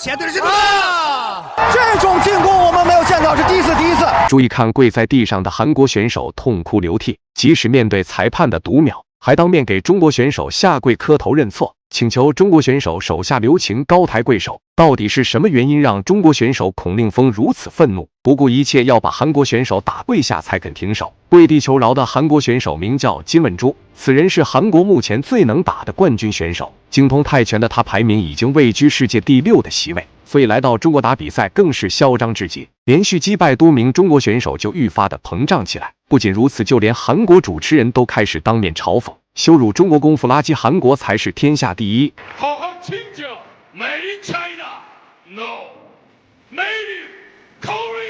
前队是啊！这种进攻我们没有见到，是第一次。注意看跪在地上的韩国选手痛哭流涕，即使面对裁判的读秒，还当面给中国选手下跪磕头认错，请求中国选手手下留情，高抬贵手。到底是什么原因让中国选手孔令峰如此愤怒，不顾一切要把韩国选手打跪下才肯停手？跪地求饶的韩国选手名叫金稳洙，此人是韩国目前最能打的冠军选手，精通泰拳的他排名已经位居世界第6的席位，所以来到中国打比赛更是嚣张至极，连续击败多名中国选手就愈发的膨胀起来。不仅如此，就连韩国主持人都开始当面嘲讽、羞辱中国功夫，垃圾韩国才是天下第一。好好请教 Made in China No Made in Korea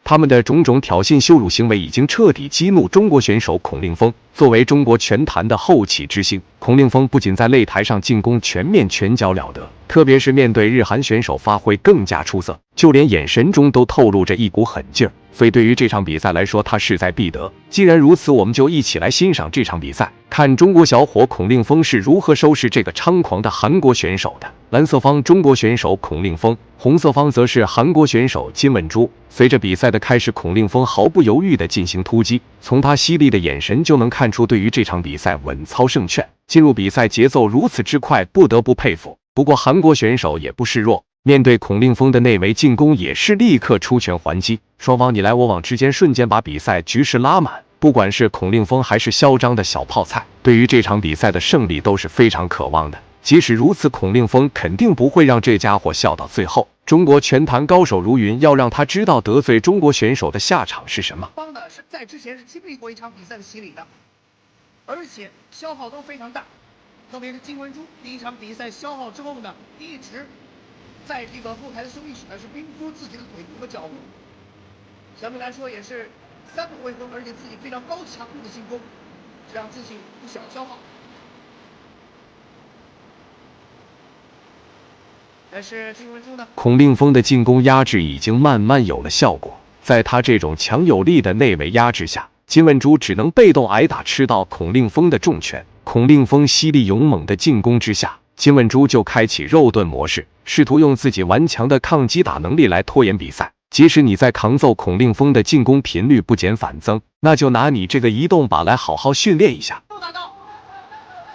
他们的种种挑衅羞辱行为已经彻底激怒中国选手孔令峰。作为中国拳坛的后起之星，孔令峰不仅在擂台上进攻全面拳脚了得，特别是面对日韩选手发挥更加出色，就连眼神中都透露着一股狠劲儿。所以对于这场比赛来说，他势在必得。既然如此，我们就一起来欣赏这场比赛，看中国小伙孔令峰是如何收拾这个猖狂的韩国选手的。蓝色方中国选手孔令峰，红色方则是韩国选手金稳洙。随着比赛的开始，孔令峰毫不犹豫地进行突击，从他犀利的眼神就能看出对于这场比赛稳操胜券。进入比赛节奏如此之快，不得不佩服。不过韩国选手也不示弱，面对孔令峰的内围进攻也是立刻出拳还击，双方你来我往之间瞬间把比赛局势拉满。不管是孔令峰还是嚣张的小泡菜，对于这场比赛的胜利都是非常渴望的。即使如此，孔令峰肯定不会让这家伙笑到最后。中国拳坛高手如云，要让他知道得罪中国选手的下场是什么。方的是在之前是经历过一场比赛的洗礼的，而且消耗都非常大。特别是金稳洙第一场比赛消耗之后呢，一直在这个后台的休息室呢是冰敷自己的腿部和脚部，相对来说也是3个回合，而且自己非常高强度的进攻，这让自己不小消耗。但是金稳洙呢，孔令峰的进攻压制已经慢慢有了效果，在他这种强有力的内围压制下，金稳洙只能被动挨打，吃到孔令峰的重拳。孔令峰犀利勇猛的进攻之下，金稳洙就开启肉盾模式，试图用自己顽强的抗击打能力来拖延比赛。即使你在扛揍孔令峰的进攻频率不减反增，那就拿你这个移动靶来好好训练一下。又打到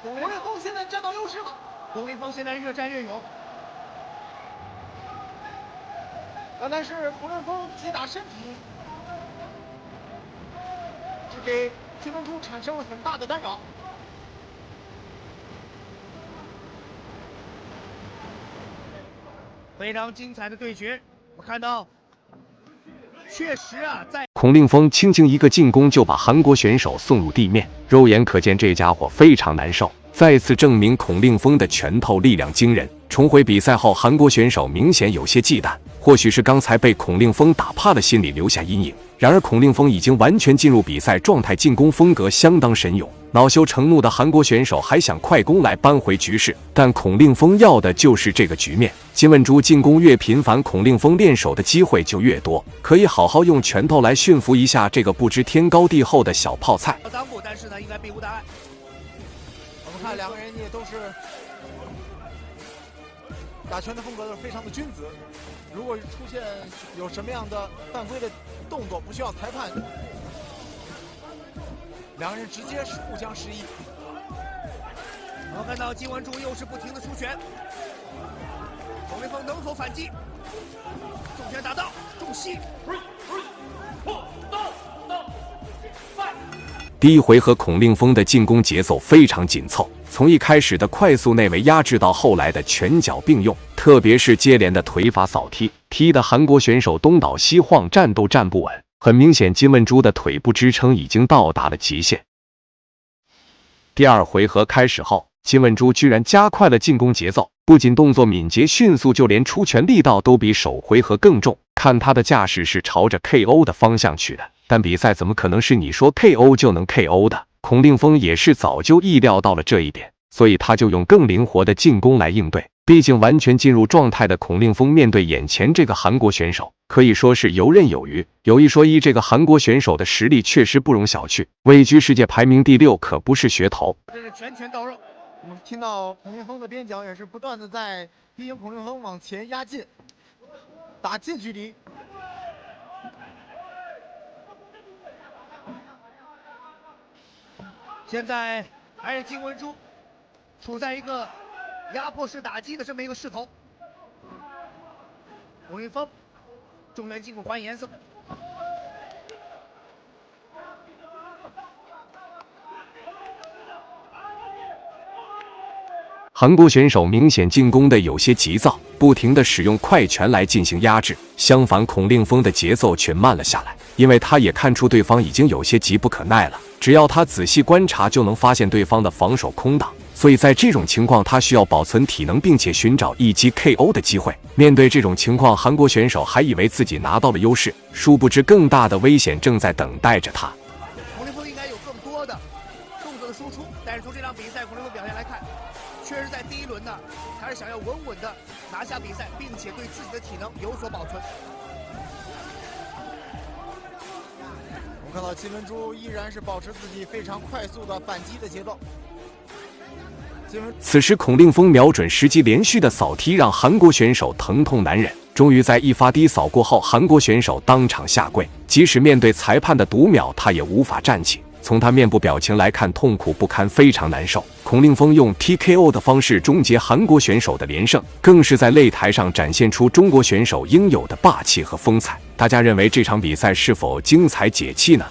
孔令峰现在占到优势了，孔令峰现在热战热勇。但是孔令峰击打身体，这给金稳洙产生了很大的干扰。非常精彩的对决，我看到，确实啊，在孔令峰轻轻一个进攻就把韩国选手送入地面，肉眼可见这家伙非常难受。再次证明孔令峰的拳头力量惊人。重回比赛后，韩国选手明显有些忌惮，或许是刚才被孔令峰打怕的心理留下阴影。然而孔令峰已经完全进入比赛状态，进攻风格相当神勇。恼羞成怒的韩国选手还想快攻来扳回局势，但孔令峰要的就是这个局面。金稳洙进攻越频繁，孔令峰练手的机会就越多，可以好好用拳头来驯服一下这个不知天高地厚的小泡菜。裆部，但是呢，应该并无大碍。我们看两个人也都是打拳的风格都是非常的君子。如果出现有什么样的犯规的动作，不需要裁判，两个人直接是互相示意。我们看到金稳洙又是不停的出拳，孔令峰能否反击？重拳打到，重吸。第一回合孔令峰的进攻节奏非常紧凑，从一开始的快速内围压制到后来的拳脚并用，特别是接连的腿法扫踢，踢得韩国选手东倒西晃，站都站不稳。很明显，金稳洙的腿部支撑已经到达了极限。第二回合开始后，金稳洙居然加快了进攻节奏，不仅动作敏捷迅速，就连出拳力道都比首回合更重。看他的架势是朝着 KO 的方向去的，但比赛怎么可能是你说 KO 就能 KO 的？孔令峰也是早就意料到了这一点，所以他就用更灵活的进攻来应对。毕竟完全进入状态的孔令峰面对眼前这个韩国选手，可以说是游刃有余。有一说一，这个韩国选手的实力确实不容小觑，位居世界排名第6，可不是噱头。这是拳拳到肉，我们听到孔令锋的边角也是不断的在逼引孔令锋往前压进，打近距离。现在还是金文洙处在一个压迫式打击的这么一个势头。孔令锋中原进攻还颜色。韩国选手明显进攻的有些急躁，不停地使用快拳来进行压制。相反，孔令锋的节奏却慢了下来，因为他也看出对方已经有些急不可耐了。只要他仔细观察，就能发现对方的防守空档。所以在这种情况，他需要保存体能，并且寻找一击 KO 的机会。面对这种情况，韩国选手还以为自己拿到了优势，殊不知更大的危险正在等待着他。孔令锋应该有更多的动作的输出，但是从这场比赛孔令锋表现来看，确实在第一轮呢，还是想要稳稳的拿下比赛，并且对自己的体能有所保存。我们看到金文洙依然是保持自己非常快速的反击的节奏。此时，孔令锋瞄准时机，连续的扫踢让韩国选手疼痛难忍。终于在一发低扫过后，韩国选手当场下跪，即使面对裁判的读秒，他也无法站起。从他面部表情来看，痛苦不堪，非常难受。孔令锋用 TKO 的方式终结韩国选手的连胜，更是在擂台上展现出中国选手应有的霸气和风采。大家认为这场比赛是否精彩解气呢？